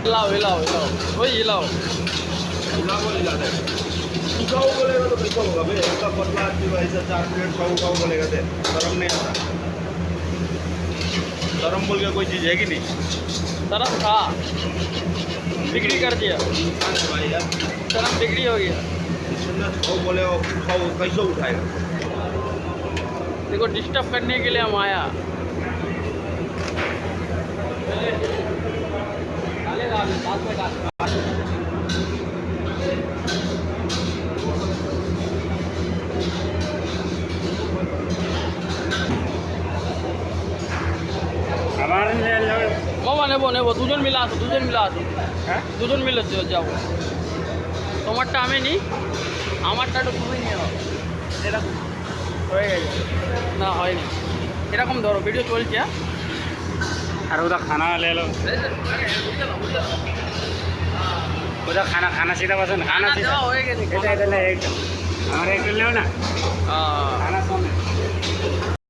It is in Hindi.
हिलाओ हिलाओ हिलाओ वही हिलाओ। खाओ बोलेगा तो कैसा होगा भाई? ऐसा पतला आदमी को ऐसा 4 प्लेट खाओ खाओ बोलेगा तो शर्म नहीं आता? शर्म बोल के कोई चीज़ है कि नहीं? शर्म था, बिक्री कर दिया, भाई यार शर्म बिक्री हो गया। इतना खाओ बोले खाओ कैसे उठाएगा? देखो डिस्टर्ब करने के लिए हम आया। মামা নেবো নেবো, দুজন মিলে আসো, দুজন মিলে আসো, দুজন মিলে যাবো। তোমারটা আমি নি, আমারটা একটু তুমি নিয়ে নাও। এরকম হয়ে গেছে না, হয়নি। এরকম ধরো, ভিডিও চলছে। और उधर खाना ले लो, उधर खाना खाना सीधा बस खाना सीधा হয়ে গেছে। इधर इधर ले एक हमारे एक ले लो ना হ্যাঁ खाना सामने